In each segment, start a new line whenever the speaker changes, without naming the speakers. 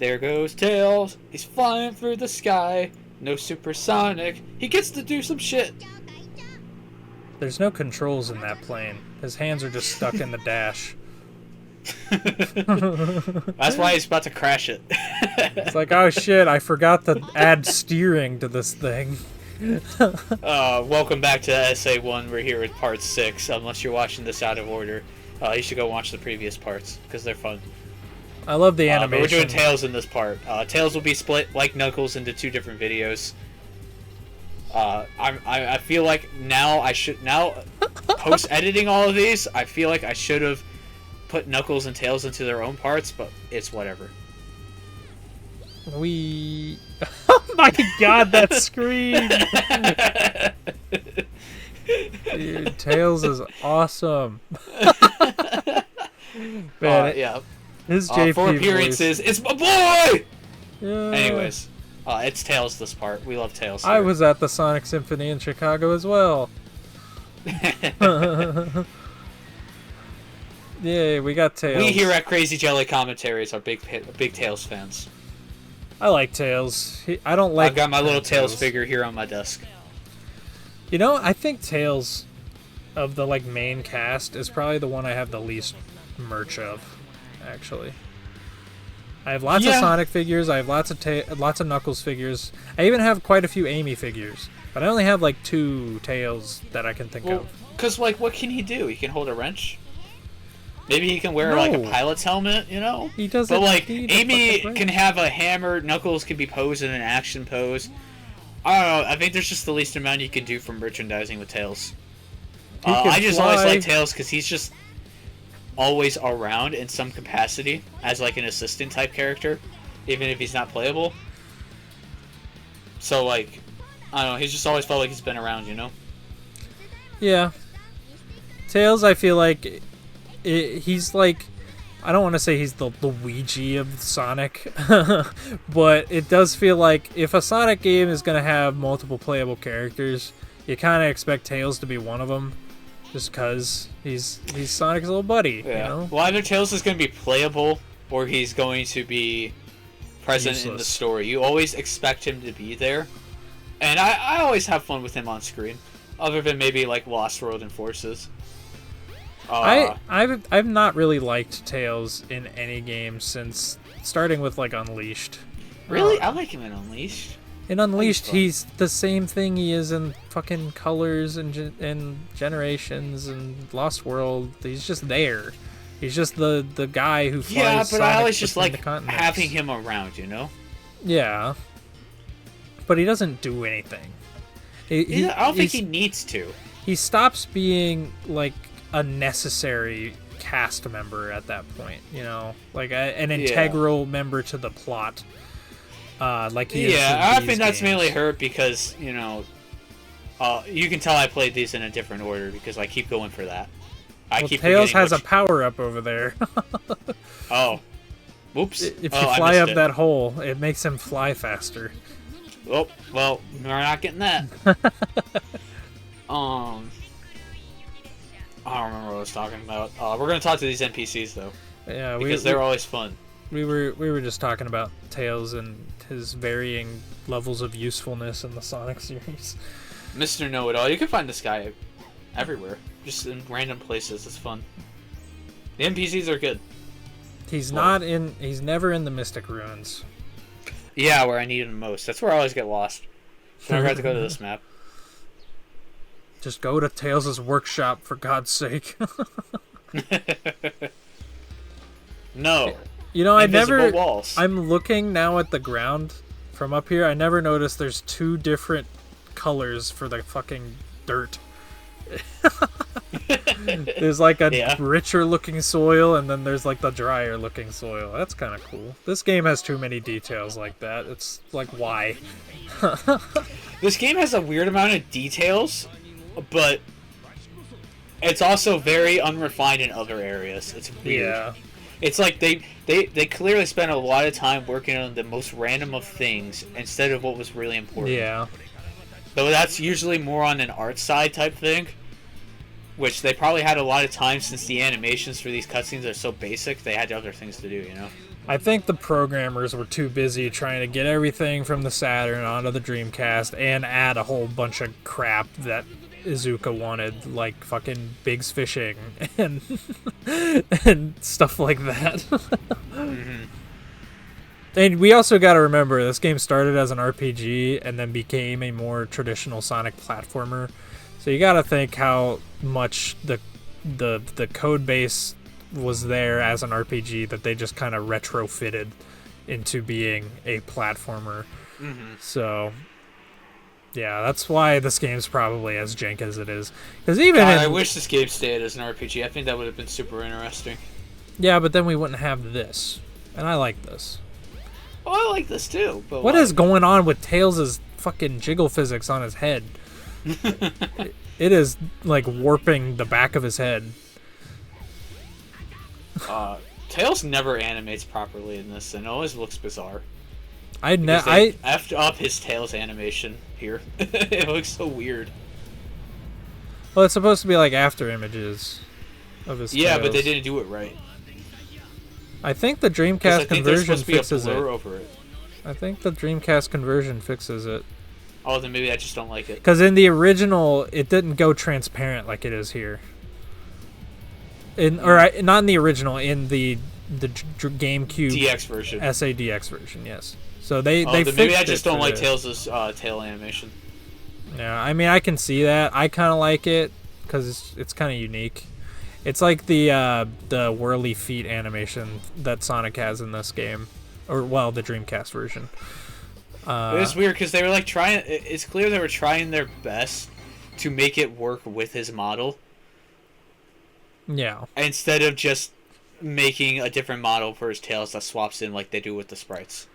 There goes Tails. He's flying through the sky. No supersonic. He gets to do some shit.
There's no controls in that plane. His hands are just stuck in the dash.
That's why he's about to crash it.
It's like, oh shit, I forgot to add steering to this thing.
Welcome back to SA1. We're here with part 6. Unless you're watching this out of order, you should go watch the previous parts because they're fun.
I love the animation.
But we're doing Tails in this part. Tails will be split like Knuckles into 2 different videos. I feel like now post editing all of these, I feel like I should have put Knuckles and Tails into their own parts, but it's whatever.
Oh my god, that scream! Dude, Tails is awesome. Man,
yeah.
His JP
4 appearances. Voice. It's my boy.
Yeah.
Anyways, it's Tails this part. We love Tails.
I was at the Sonic Symphony in Chicago as well. Yay, we got Tails.
We here at Crazy Jelly Commentaries are big Tails fans.
I like Tails. I don't like.
I've got my little Tails figure here on my desk.
You know, I think Tails, of the main cast, is probably the one I have the least merch of. Actually, I have lots of Sonic figures. I have lots of Knuckles figures. I even have quite a few Amy figures, but I only have 2 Tails that I can think of.
Because what can he do? He can hold a wrench. Maybe he can wear a pilot's helmet, you know?
He doesn't.
But Amy can have a hammer, Knuckles can be posed in an action pose. I don't know, I think there's just the least amount you can do from merchandising with Tails. I just always like Tails because he's just always around in some capacity as an assistant type character, even if he's not playable. So I don't know, he's just always felt like he's been around, you know?
Yeah. Tails, I feel like he's I don't want to say he's the Luigi of Sonic, but it does feel like if a Sonic game is going to have multiple playable characters, you kind of expect Tails to be one of them, just because he's Sonic's little buddy.
Yeah.
You know?
Well, either Tails is going to be playable, or he's going to be present in the story. You always expect him to be there, and I always have fun with him on screen, other than maybe Lost World and Forces.
I've not really liked Tails in any game since starting with Unleashed.
Really? I like him in Unleashed.
In Unleashed, he's the same thing he is in fucking Colors and Generations and Lost World. He's just there. He's just the guy who flies.
Yeah, but
Sonic
I always just like
having
him around, you know?
Yeah. But he doesn't do anything.
I don't think he needs to.
He stops being a necessary cast member at that point, you know, an integral member to the plot. He is
I think that's mainly hurt because you know, you can tell I played these in a different order because I keep going for that.
Tails has a power up over there.
Oh, whoops!
If you fly up that hole, it makes him fly faster.
Oh well, we're not getting that. I don't remember what I was talking about. We're gonna talk to these NPCs though.
Yeah,
because they're always fun.
We were just talking about Tails and his varying levels of usefulness in the Sonic series.
Mr. Know-It-All. You can find this guy everywhere, just in random places. It's fun. The NPCs are good.
He's never in the Mystic Ruins.
Yeah, where I need him most. That's where I always get lost. So I have to go to this map.
Just go to Tails' workshop, for God's sake.
No.
You know,
walls.
I'm looking now at the ground from up here. I never noticed there's 2 different colors for the fucking dirt. There's a richer looking soil, and then there's the drier looking soil. That's kind of cool. This game has too many details like that. It's why?
This game has a weird amount of details, but it's also very unrefined in other areas. It's weird.
Yeah.
It's they clearly spent a lot of time working on the most random of things instead of what was really important.
Yeah.
Though that's usually more on an art side type thing. which they probably had a lot of time since the animations for these cutscenes are so basic. They had other things to do, you know.
I think the programmers were too busy trying to get everything from the Saturn onto the Dreamcast and add a whole bunch of crap that Iizuka wanted, like fucking Biggs fishing and and stuff like that.
Mm-hmm.
And we also got to remember, this game started as an RPG and then became a more traditional Sonic platformer. So you got to think how much the code base was there as an RPG that they just kind of retrofitted into being a platformer.
Mm-hmm.
So yeah, that's why this game's probably as jank as it is. Because
I wish this game stayed as an RPG. I think that would have been super interesting.
Yeah, but then we wouldn't have this, and I like this.
Oh, I like this too. But
what is going on with Tails' fucking jiggle physics on his head? It is like warping the back of his head.
Tails never animates properly in this, and it always looks bizarre.
I
effed up his Tails animation here. It looks so weird.
Well, it's supposed to be like after images of his.
Yeah,
Tails.
but they didn't do it right.
I think the Dreamcast conversion fixes it.
Over it.
I think the Dreamcast conversion fixes it.
Oh, then maybe I just don't like it.
Because in the original, it didn't go transparent like it is here. Not in the original, in the GameCube
DX version,
SADX version, yes. So they fixed
maybe I just
it
don't like
this.
Tails' tail animation.
Yeah, I mean I can see that. I kind of like it because it's kind of unique. It's like the whirly feet animation that Sonic has in this game, or well, the Dreamcast version.
It was weird because they were like trying. It's clear they were trying their best to make it work with his model.
Yeah.
Instead of just making a different model for his tails that swaps in like they do with the sprites.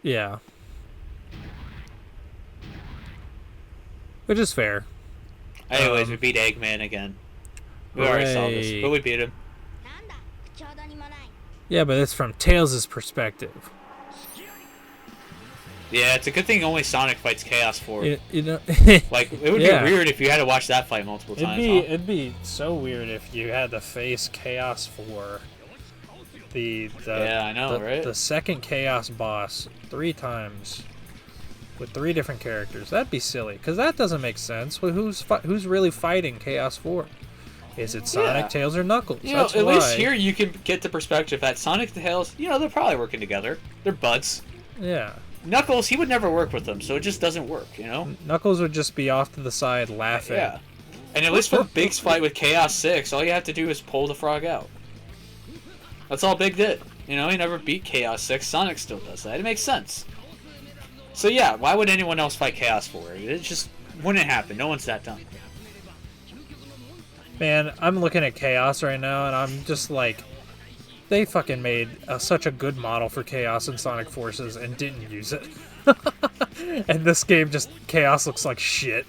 Yeah. Which is fair.
Anyways, we beat Eggman again. We already saw this, but we beat him.
Yeah, but it's from Tails' perspective.
Yeah, it's a good thing only Sonic fights Chaos 4.
You know,
like, it would be weird if you had to watch that fight multiple times.
It'd be so weird if you had to face Chaos 4.
Yeah, I know, right?
The second Chaos boss 3 times with 3 different characters. That'd be silly, because that doesn't make sense. Well, who's really fighting Chaos 4? Is it Sonic, Tails, or Knuckles?
You know, at least here you can get the perspective that Sonic and Tails, they're probably working together. They're buds.
Yeah.
Knuckles, he would never work with them, so it just doesn't work, you know?
Knuckles would just be off to the side laughing.
Yeah. And at least for Big's fight with Chaos 6, all you have to do is pull the frog out. That's all Big did. You know, he never beat Chaos 6. Sonic still does that. It makes sense. So yeah, why would anyone else fight Chaos 4? It just wouldn't happen. No one's that dumb.
Man, I'm looking at Chaos right now, and I'm just like... They fucking made such a good model for Chaos and Sonic Forces and didn't use it. And this game just... Chaos looks like shit.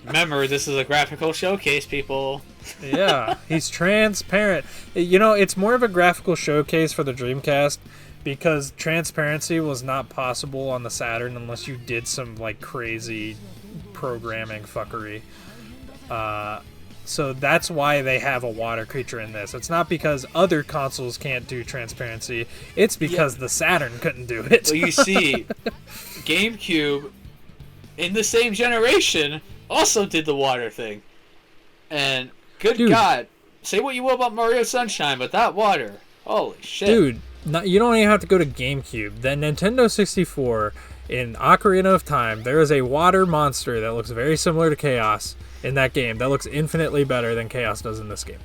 Remember, this is a graphical showcase, people.
Yeah, he's transparent. You know, it's more of a graphical showcase for the Dreamcast because transparency was not possible on the Saturn unless you did some, like, crazy programming fuckery. So that's why they have a water creature in this. It's not because other consoles can't do transparency. It's because the Saturn couldn't do it.
Well, you see, GameCube, in the same generation, also did the water thing. And, good God, say what you will about Mario Sunshine, but that water, holy shit.
Dude, you don't even have to go to GameCube. The Nintendo 64, in Ocarina of Time, there is a water monster that looks very similar to Chaos in that game that looks infinitely better than Chaos does in this game.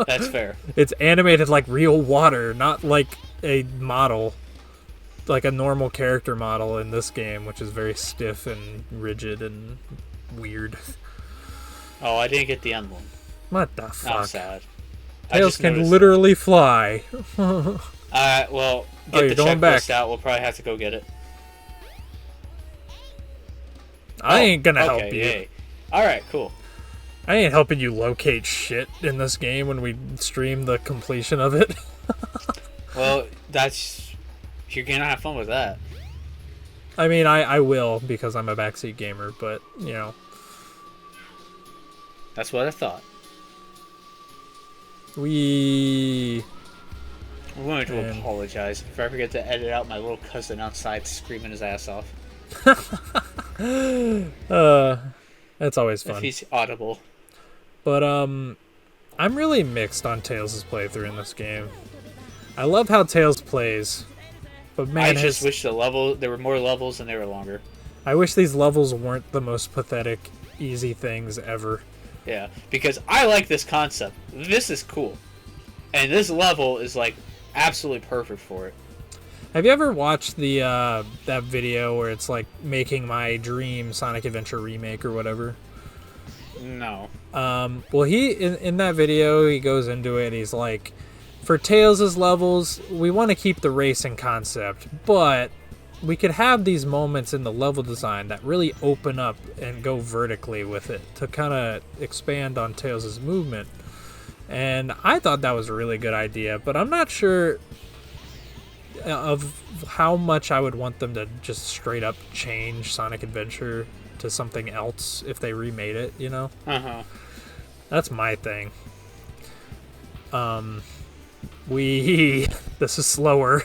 That's fair.
It's animated like real water, not like a model, like a normal character model in this game, which is very stiff and rigid and weird.
Oh, I didn't get the end one.
What the fuck?
I'm sad.
Tails can literally fly.
Well, get the checklist out. We'll probably have to go get it.
I ain't gonna help you.
Yay. Alright, cool.
I ain't helping you locate shit in this game when we stream the completion of it.
Well, you're gonna have fun with that.
I mean, I will because I'm a backseat gamer, but, you know.
That's what I thought.
We
I'm going to apologize if I forget to edit out my little cousin outside screaming his ass off.
That's always fun.
If he's audible.
But I'm really mixed on Tails' playthrough in this game. I love how Tails plays, but man,
I just wish there were more levels and they were longer.
I wish these levels weren't the most pathetic, easy things ever.
Yeah, because I like this concept. This is cool, and this level is like absolutely perfect for it.
Have you ever watched the that video where it's like making my dream Sonic Adventure remake or whatever?
No.
Well, he in that video he goes into it. And he's like, for Tails' levels, we want to keep the racing concept, but we could have these moments in the level design that really open up and go vertically with it to kind of expand on Tails' movement. And I thought that was a really good idea, but I'm not sure of how much I would want them to just straight up change Sonic Adventure to something else if they remade it, you know?
Uh-huh.
That's my thing. This is slower.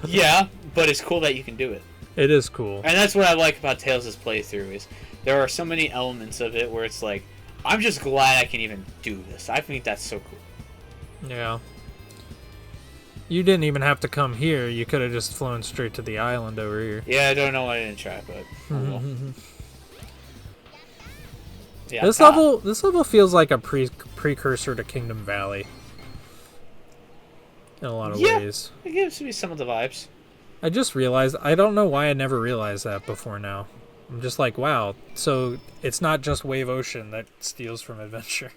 Yeah, but it's cool that you can do it.
It is cool.
And that's what I like about Tails' playthrough is there are so many elements of it where it's like, I'm just glad I can even do this. I think that's so cool.
Yeah. You didn't even have to come here. You could have just flown straight to the island over here.
Yeah, I don't know why I didn't try, but oh well. Yeah,
This level feels like a precursor to Kingdom Valley. In a lot of ways.
It gives me some of the vibes.
I just realized, I don't know why I never realized that before now. I'm just like, wow, so it's not just Wave Ocean that steals from Adventure.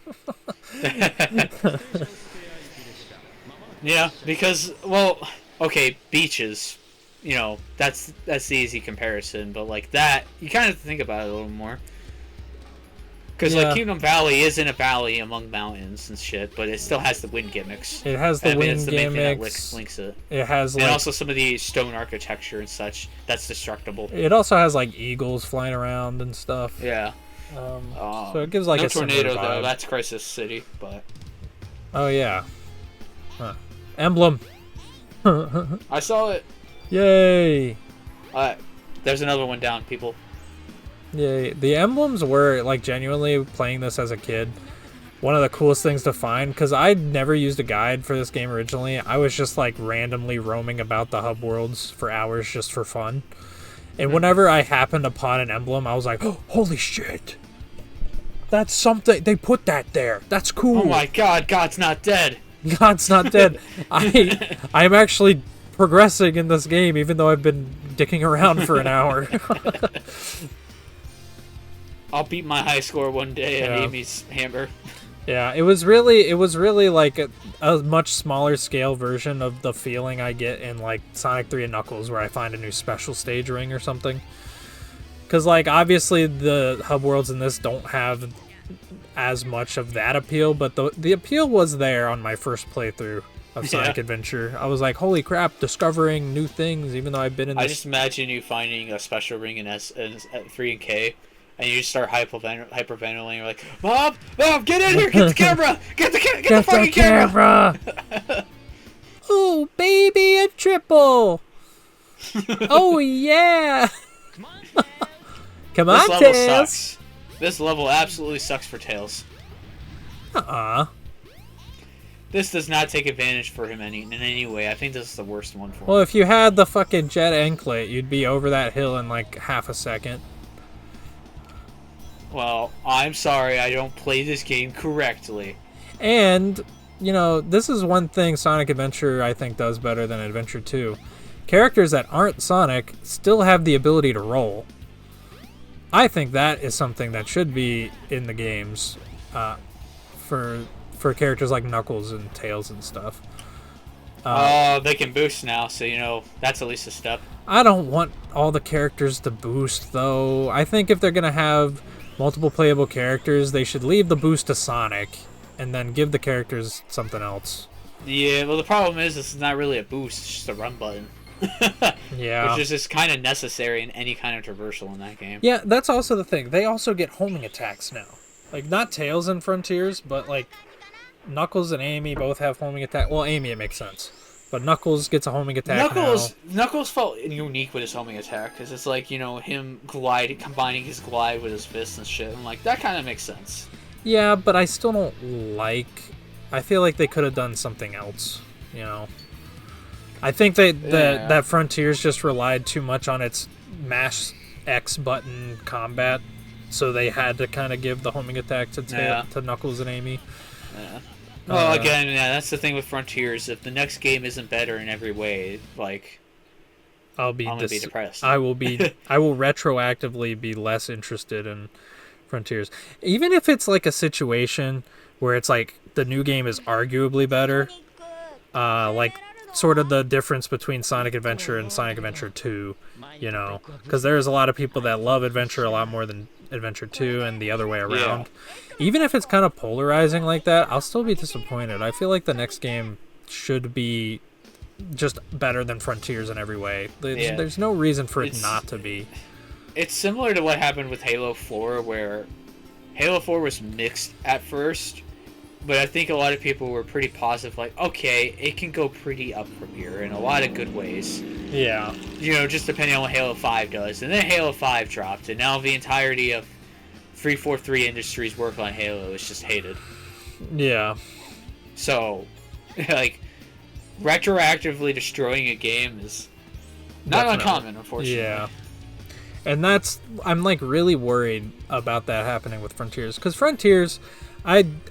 Yeah, because, well, okay, beaches, you know, that's the easy comparison, but like that, you kind of have to think about it a little more. Because, like, Kingdom Valley isn't a valley among mountains and shit, but it still has the wind gimmicks.
It has the wind
it's the main thing
gimmicks.
that links it.
It has,
and
like,
also some of the stone architecture and such that's destructible.
It also has, like, eagles flying around and stuff.
Yeah.
So it gives, like,
no
a
tornado,
similar vibe.
though. That's Crisis City, but...
Oh, yeah. Huh. Emblem!
I saw it.
Yay!
There's another one down, people.
Yay. The emblems were, like, genuinely playing this as a kid, one of the coolest things to find, because I'd never used a guide for this game originally. I was just, like, randomly roaming about the hub worlds for hours just for fun. And whenever I happened upon an emblem, I was like, oh, holy shit! That's something! They put that there! That's cool!
Oh my god, God's not dead!
God's not dead. I'm actually progressing in this game, even though I've been dicking around for an hour.
I'll beat my high score one day at Amy's Hammer.
Yeah, it was really like a much smaller scale version of the feeling I get in like Sonic 3 and Knuckles, where I find a new special stage ring or something. Because like obviously the hub worlds in this don't have as much of that appeal, but the appeal was there on my first playthrough of Sonic Adventure. I was like, holy crap, discovering new things, even though I've been in this...
I just imagine you finding a special ring in 3 and K, and you just start hyperventilating. You're like, Mom, get in here, get the camera, get the fucking camera.
Ooh, baby, a triple. Oh yeah. Come on,
this level
Tails.
Sucks. This level absolutely sucks for Tails. This does not take advantage for him in any way. I think this is the worst one for him.
Well, if you had the fucking jet anklet, you'd be over that hill in like half a second.
Well, I'm sorry, I don't play this game correctly.
And, you know, this is one thing Sonic Adventure I think does better than Adventure 2. Characters that aren't Sonic still have the ability to roll. I think that is something that should be in the games for characters like Knuckles and Tails and stuff.
They can boost now, so, you know, that's at least a step.
I don't want all the characters to boost, though. I think if they're going to have multiple playable characters, they should leave the boost to Sonic and then give the characters something else.
Yeah, well, the problem is this is not really a boost, it's just a run button.
Yeah.
Which is just kind of necessary in any kind of traversal in that game.
Yeah, that's also the thing. They also get homing attacks now. Like, not Tails and Frontiers, but, like, Knuckles and Amy both have homing attack. Well, Amy, it makes sense. But Knuckles gets a homing attack now.
Knuckles felt unique with his homing attack, because it's like, him combining his glide with his fists and shit. I'm like, that kind of makes sense.
Yeah, but I still don't like... I feel like they could have done something else, I think that Frontiers just relied too much on its mash X button combat, so they had to kind of give the homing attack to Knuckles and Amy.
Yeah. Well, again, that's the thing with Frontiers. If the next game isn't better in every way, like,
I'm gonna
be depressed.
I will retroactively be less interested in Frontiers, even if it's like a situation where it's like the new game is arguably better, like sort of the difference between Sonic Adventure and Sonic Adventure 2, because there's a lot of people that love Adventure a lot more than Adventure 2 and the other way around. Yeah. Even if it's kind of polarizing like that, I'll still be disappointed. I feel like the next game should be just better than Frontiers in every way. There's no reason for it not to be.
It's similar to what happened with Halo 4, where Halo 4 was mixed at first, but I think a lot of people were pretty positive, like, okay, it can go pretty up from here in a lot of good ways.
Yeah.
Just depending on what Halo 5 does. And then Halo 5 dropped, and now the entirety of 343 Industries' work on Halo is just hated.
Yeah.
So, like, retroactively destroying a game is not uncommon, unfortunately.
Yeah. And I'm like really worried about that happening with Frontiers, because Frontiers, I'm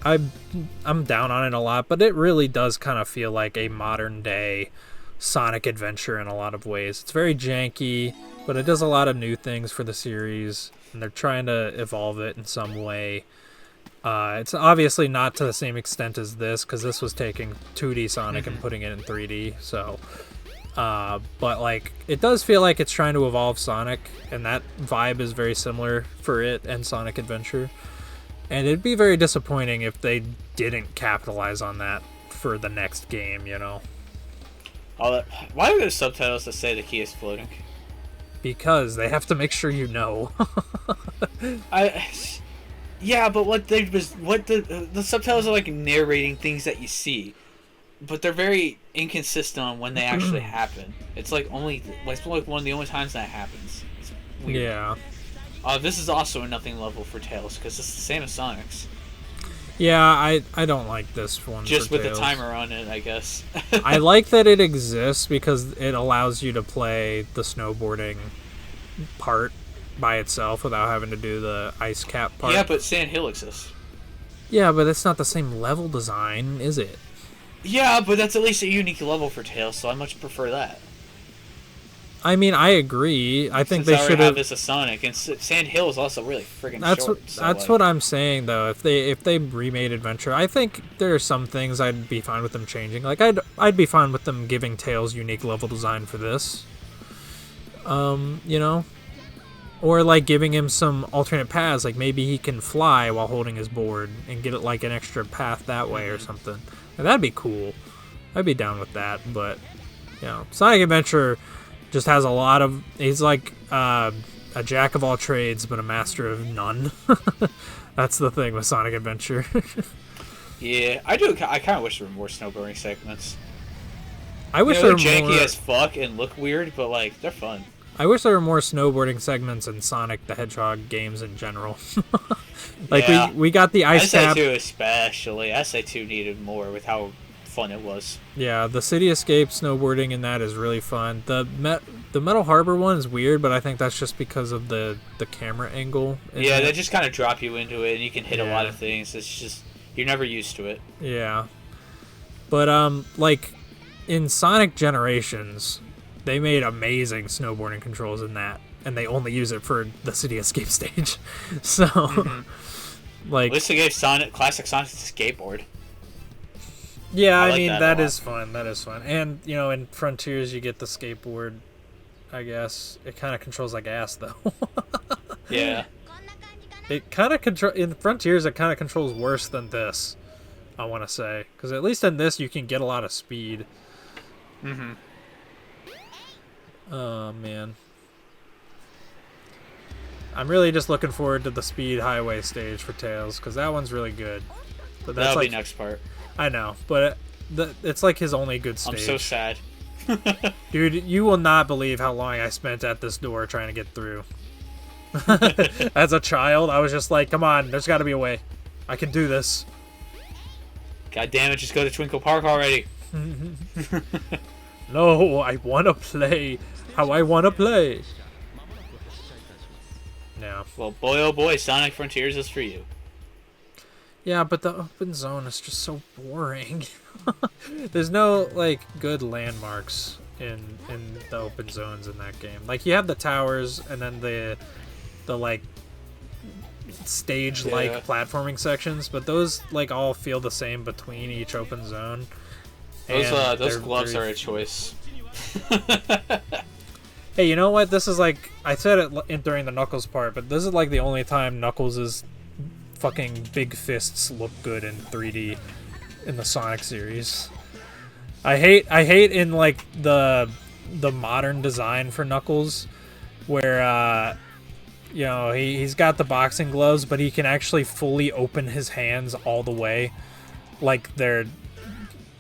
down on it a lot, but it really does kind of feel like a modern day Sonic Adventure in a lot of ways. It's very janky, but it does a lot of new things for the series, and they're trying to evolve it in some way. It's obviously not to the same extent as this, because this was taking 2D Sonic and putting it in 3D, so... but like it does feel like it's trying to evolve Sonic, and that vibe is very similar for it and Sonic Adventure. And it'd be very disappointing if they didn't capitalize on that for the next game,
Why are there subtitles that say the key is floating?
Because they have to make sure you know.
Yeah, but the subtitles are like narrating things that you see. But they're very inconsistent on when they actually happen. It's like one of the only times that happens. It's weird.
Yeah.
This is also a nothing level for Tails, because it's the same as Sonic's.
Yeah, I don't like this one.
Just with Tails. The timer on it, I guess.
I like that it exists because it allows you to play the snowboarding part by itself without having to do the ice cap part.
Yeah, but Sand Hill exists.
Yeah, but it's not the same level design, is it?
Yeah, but that's at least a unique level for Tails, so I much prefer that.
I mean, I agree. I think they should have
this as Sonic, and Sand Hill is also really friggin' short.
That's what I'm saying, though. If they remade Adventure, I think there are some things I'd be fine with them changing. Like I'd be fine with them giving Tails unique level design for this. Or like giving him some alternate paths, like maybe he can fly while holding his board and get it like an extra path that way or something. And that'd be cool. I'd be down with that, but Sonic Adventure just has a lot of... He's like a jack of all trades, but a master of none. That's the thing with Sonic Adventure.
Yeah, I do. I kind of wish there were more snowboarding segments.
I wish they were
janky as fuck and look weird, but like they're fun.
I wish there were more snowboarding segments in Sonic the Hedgehog games in general. We got the ice cap.
SA2 especially. SA2 needed more with how fun it was.
Yeah, the City Escape snowboarding in that is really fun. The Metal Harbor one is weird, but I think that's just because of the camera angle.
Yeah, they just kind of drop you into it, and you can hit a lot of things. It's just you're never used to it.
Yeah, but like in Sonic Generations, they made amazing snowboarding controls in that, and they only use it for the City Escape stage. So, like,
at least they gave classic Sonic a skateboard.
Yeah, I mean that is fun. That is fun, and in Frontiers you get the skateboard. I guess it kind of controls like ass though.
Yeah.
It kind of in Frontiers. It kind of controls worse than this. I want to say, because at least in this you can get a lot of speed. Oh man. I'm really just looking forward to the Speed Highway stage for Tails, because that one's really good.
But that's that'll be next part.
I know, but it's like his only good stage.
I'm so sad.
Dude, you will not believe how long I spent at this door trying to get through. As a child, I was just like, come on, there's got to be a way. I can do this.
God damn it, just go to Twinkle Park already.
No, I want to play how I want to play. Yeah.
Well, boy, oh boy, Sonic Frontiers is for you.
Yeah, but the open zone is just so boring. There's no, like, good landmarks in the open zones in that game. Like, you have the towers and then the like, stage-like platforming sections, but those, like, all feel the same between each open zone.
Those gloves are a choice.
Hey, you know what? This is like, I said it during the Knuckles part, but this is like the only time Knuckles' fucking big fists look good in 3D in the Sonic series. I hate in like the modern design for Knuckles, where you know, he's got the boxing gloves, but he can actually fully open his hands all the way, like they're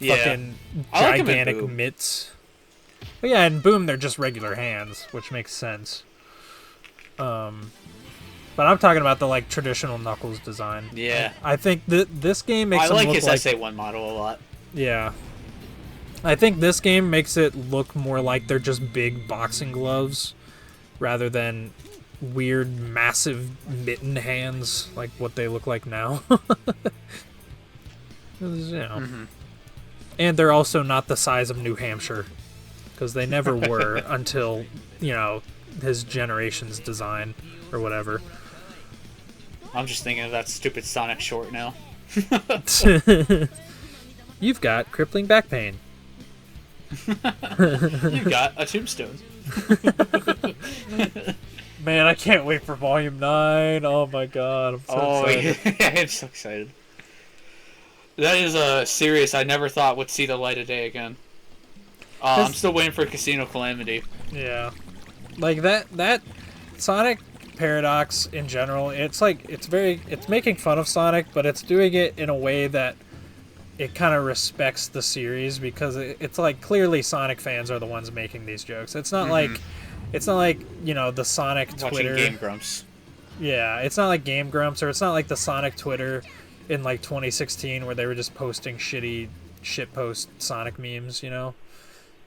fucking gigantic mitts. But yeah, in Boom they're just regular hands, which makes sense. But I'm talking about the like traditional Knuckles design.
Yeah,
I think this game makes.
I like his SA1 model a lot.
Yeah, I think this game makes it look more like they're just big boxing gloves, rather than weird, massive mitten hands like what they look like now. You know. Mm-hmm. And they're also not the size of New Hampshire, because they never were until, you know, his generation's design or whatever.
I'm just thinking of that stupid Sonic short now.
You've got crippling back pain.
You've got a tombstone.
Man, I can't wait for Volume 9. Oh my god, I'm so excited.
Yeah, I'm so excited. That is a series I never thought would see the light of day again. I'm still waiting for Casino Calamity.
Yeah. Like that Sonic Paradox in general, it's like it's making fun of Sonic, but it's doing it in a way that it kind of respects the series, because it's like clearly Sonic fans are the ones making these jokes. It's not like you know, the Sonic Twitter.
Watching Game Grumps.
Yeah, it's not like Game Grumps, or it's not like the Sonic Twitter in like 2016 where they were just posting shitpost Sonic memes, you know?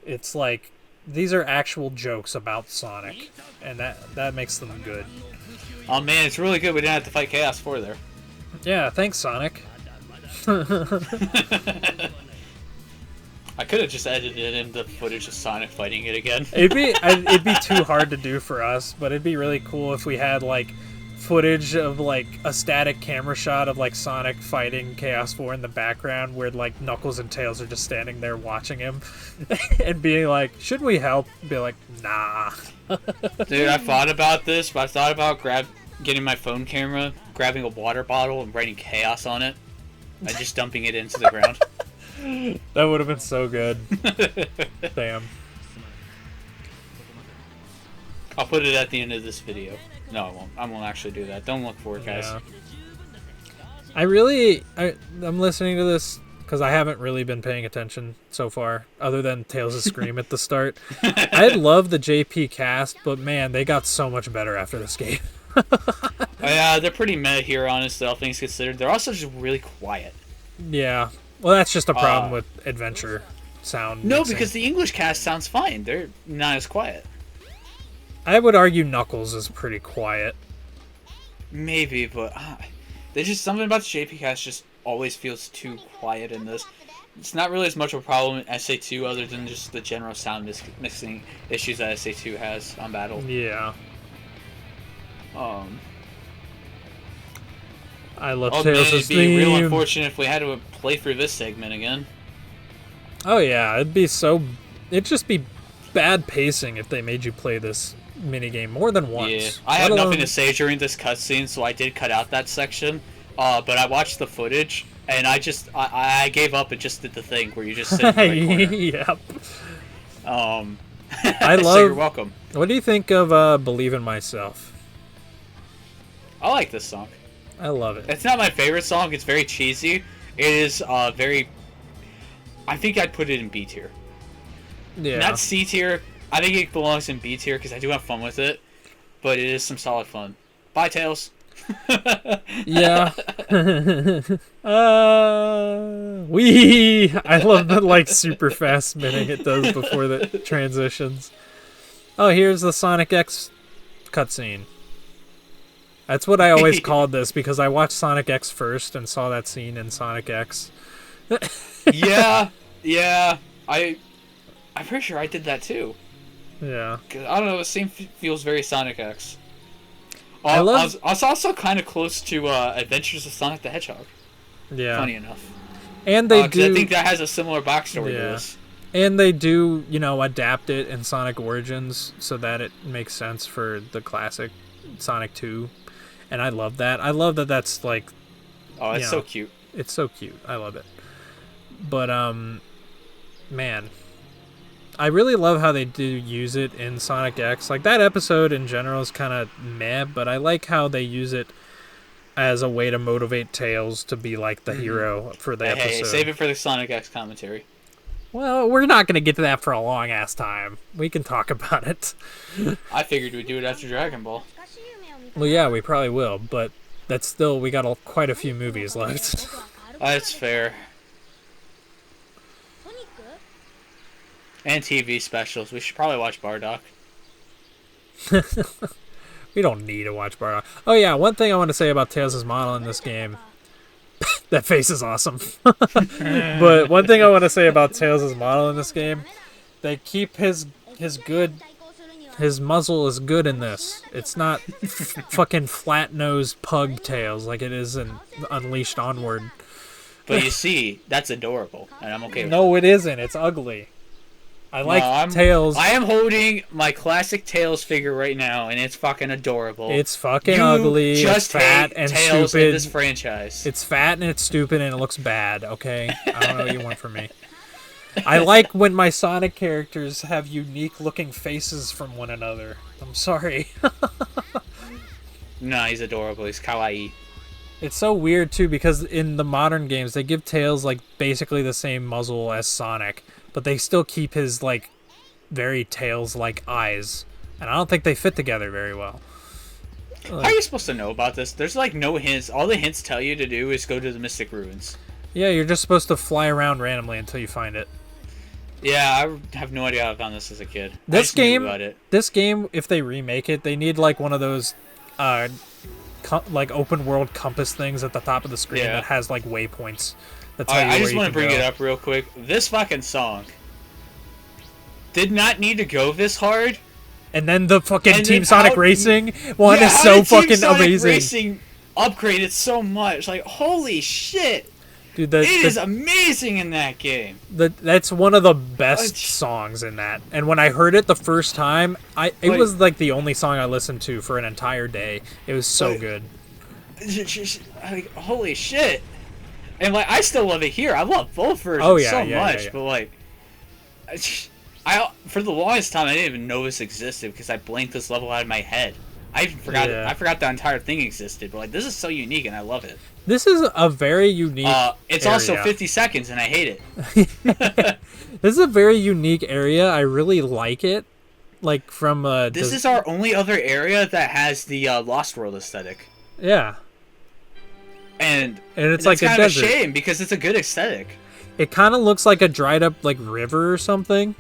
It's like these are actual jokes about Sonic, and that makes them good.
Oh man, it's really good we didn't have to fight Chaos 4 there.
Yeah, thanks Sonic.
I could have just edited in the footage of Sonic fighting it again.
it'd be too hard to do for us, but it'd be really cool if we had like footage of like a static camera shot of like Sonic fighting Chaos 4 in the background, where like Knuckles and Tails are just standing there watching him and being like, should we help? Be like, nah.
Dude, I thought about this, but I thought about getting my phone camera, grabbing a water bottle and writing Chaos on it, and just dumping it into the ground.
That would have been so good. Damn.
I'll put it at the end of this video. No, I won't. I won't actually do that. Don't look for it, guys.
Yeah. I'm listening to this because I haven't really been paying attention so far, other than Tails' scream at the start. I love the JP cast, but man, they got so much better after this game.
Yeah, they're pretty meh here, honestly, all things considered. They're also just really quiet.
Yeah. Well, that's just a problem with adventure sound.
No, mixing. Because the English cast sounds fine. They're not as quiet.
I would argue Knuckles is pretty quiet.
Maybe, but there's just something about the JP cast just always feels too quiet in this. It's not really as much of a problem in SA2 other than just the general sound mixing issues that SA2 has on Battle.
Yeah. I love Tails'
man, it'd be
theme.
real unfortunate if we had to play through this segment again.
Oh yeah, it'd just be bad pacing if they made you play this minigame more than once.
Yeah, I had nothing to say during this cutscene, so I did cut out that section. But I watched the footage, and I gave up and just did the thing where you just sit in the right corner.
Yep.
I love. So you're welcome.
What do you think of Believe in Myself?
I like this song.
I love it.
It's not my favorite song. It's very cheesy. It is very... I think I'd put it in B tier.
Yeah.
Not C tier. I think it belongs in B tier because I do have fun with it. But it is some solid fun. Bye, Tails.
Yeah. I love the like super fast spinning it does before the transitions. Oh, here's the Sonic X cutscene. That's what I always called this because I watched Sonic X first and saw that scene in Sonic X.
yeah. I'm pretty sure I did that too.
Yeah.
I don't know. The scene feels very Sonic X.
I
was also kind of close to Adventures of Sonic the Hedgehog.
Yeah.
Funny enough.
And they do.
I think that has a similar backstory to this.
And they do, adapt it in Sonic Origins so that it makes sense for the classic Sonic 2. And I love that. I love that that's like...
Oh, it's so cute.
It's so cute. I love it. But, man... I really love how they do use it in Sonic X. Like, that episode in general is kind of meh, but I like how they use it as a way to motivate Tails to be, like, the hero for the episode.
Hey, save it for the Sonic X commentary.
Well, we're not going to get to that for a long-ass time. We can talk about it.
I figured we'd do it after Dragon Ball.
Well, yeah, we probably will, but that's still... We got quite a few movies left.
That's fair. And TV specials. We should probably watch Bardock.
We don't need to watch Bardock. Oh yeah, one thing I want to say about Tails' model in this game. That face is awesome. But one thing I want to say about Tails' model in this game, they keep his muzzle is good in this. It's not fucking flat-nosed pug Tails like it is in Unleashed Onward.
But you see, that's adorable, and I'm okay with
No, it isn't. It's ugly. I like Tails.
I am holding my classic Tails figure right now, and it's fucking adorable.
It's fucking ugly.
Just
it's fat and
Tails
stupid.
In this franchise.
It's fat and it's stupid and it looks bad. Okay, I don't know what you want from me. I like when my Sonic characters have unique-looking faces from one another. I'm sorry.
Nah, he's adorable. He's kawaii.
It's so weird too because in the modern games they give Tails like basically the same muzzle as Sonic. But they still keep his, like, very Tails-like eyes. And I don't think they fit together very well.
How are you supposed to know about this? There's, like, no hints. All the hints tell you to do is go to the Mystic Ruins.
Yeah, you're just supposed to fly around randomly until you find it.
Yeah, I have no idea how I found this as a kid.
This game, if they remake it, they need, like, one of those, like, open-world compass things at the top of the screen that has, like, waypoints.
I just want to bring it up real quick. This fucking song did not need to go this hard.
And then the fucking Team Sonic Racing one is so fucking amazing.
Racing upgraded so much. Like, holy shit.
Dude,
it is amazing in that game.
That's one of the best songs in that. And when I heard it the first time, it was like the only song I listened to for an entire day. It was so good.
Like, holy shit. And, like, I still love it here. I love both versions so much. Yeah. But, like, for the longest time, I didn't even know this existed because I blanked this level out of my head. I forgot I forgot the entire thing existed. But, like, this is so unique, and I love it.
This is a very unique
It's
area.
Also 50 seconds, and I hate it.
This is a very unique area. I really like it. Like, from...
this is our only other area that has the Lost World aesthetic.
Yeah.
And
it's like a desert.
It's kind of a shame because it's a good aesthetic.
It kind of looks like a dried up like river or something.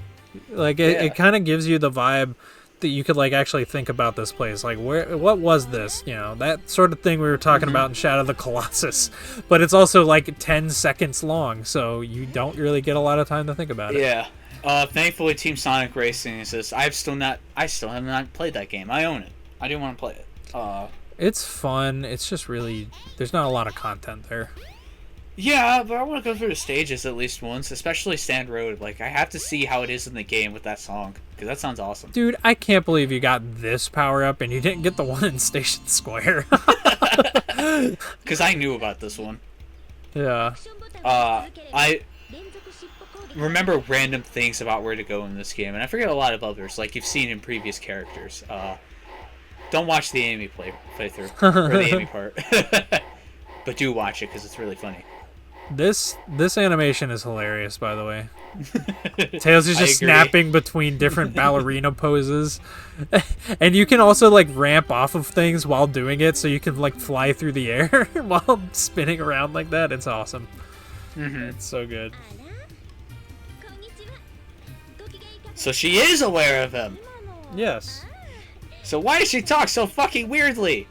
Like it kind of gives you the vibe that you could like actually think about this place. Like what was this? You know, that sort of thing we were talking about in Shadow of the Colossus. But it's also like 10 seconds long, so you don't really get a lot of time to think about it.
Yeah. Thankfully, Team Sonic Racing is this. I still have not played that game. I own it. I do want to play it.
It's fun. It's just really... There's not a lot of content there.
Yeah, but I want to go through the stages at least once, especially Sand Road. Like, I have to see how it is in the game with that song, because that sounds awesome.
Dude, I can't believe you got this power-up and you didn't get the one in Station Square.
Because I knew about this one.
Yeah.
I remember random things about where to go in this game, and I forget a lot of others, like you've seen in previous characters. Don't watch the Amy playthrough or the Amy part, but do watch it because it's really funny.
This animation is hilarious, by the way. Tails is just snapping between different ballerina poses, and you can also like ramp off of things while doing it, so you can like fly through the air while spinning around like that. It's awesome. It's so good.
So she is aware of him.
Yes.
So why does she talk so fucking weirdly?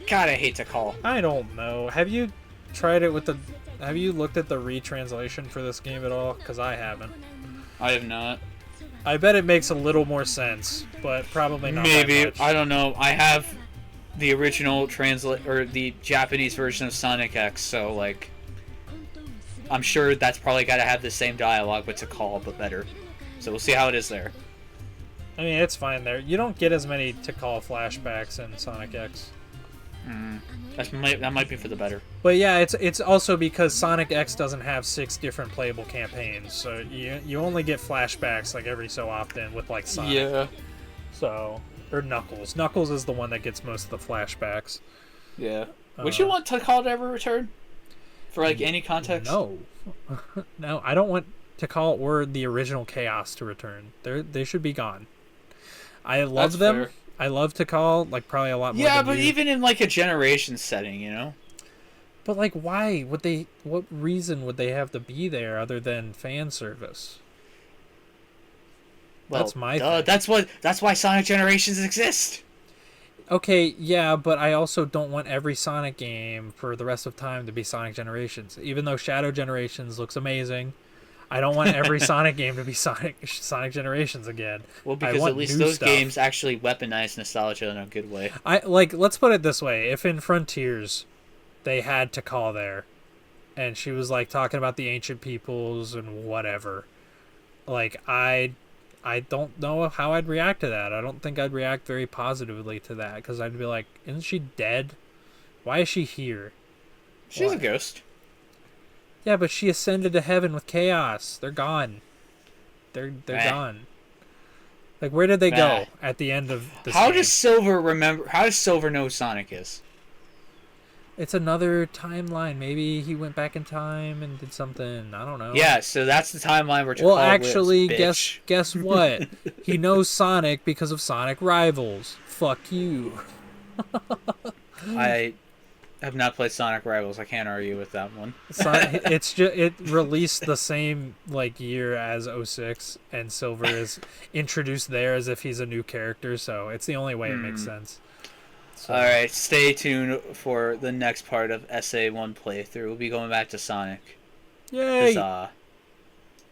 God, I hate to call.
I don't know. Have you tried it with the... Have you looked at the retranslation for this game at all? Because I haven't.
I have not.
I bet it makes a little more sense, but probably not.
Maybe.
That much.
I don't know. I have the original or the Japanese version of Sonic X, so like I'm sure that's probably got to have the same dialogue with Tikal, but better. So we'll see how it is there.
I mean, it's fine there. You don't get as many Tikal flashbacks in Sonic X.
That might be for the better.
But yeah, it's also because Sonic X doesn't have 6 different playable campaigns, so you only get flashbacks like every so often with like Sonic.
Yeah.
So, or Knuckles. Knuckles is the one that gets most of the flashbacks.
Yeah. Would you want Tikal to ever return? For like any context?
No. No, I don't want Tikal or the original Chaos to return. They should be gone. I love them. Fair. I love Tikal, like probably a lot more.
Yeah,
than
but
you.
even in like a generation setting, you know.
But like, why would they? What reason would they have to be there other than fan service?
Well, that's my. That's why Sonic Generations exist.
Okay, yeah, but I also don't want every Sonic game for the rest of time to be Sonic Generations. Even though Shadow Generations looks amazing, I don't want every Sonic game to be Sonic Generations again.
Well, because at least those games actually weaponize nostalgia in a good way.
Let's put it this way: if in Frontiers, they had Tikal there, and she was like talking about the ancient peoples and whatever, like I don't know how I'd react to that. I don't think I'd react very positively to that because I'd be like, isn't she dead? Why is she here?
She's a ghost.
Yeah, but she ascended to heaven with Chaos. They're gone. They're gone. Like, where did they go at the end of this game?
Does Silver remember? How does Silver know Sonic is?
It's another timeline. Maybe he went back in time and did something. I don't know.
Yeah, so that's the timeline we're.
Well, actually, guess what? He knows Sonic because of Sonic Rivals. Fuck you.
I have not played Sonic Rivals. I can't argue with that one.
It released the same like year as 06, and Silver is introduced there as if he's a new character. So it's the only way it makes sense. So.
All right, stay tuned for the next part of SA1 playthrough. We'll be going back to Sonic.
Yay!
Huzzah.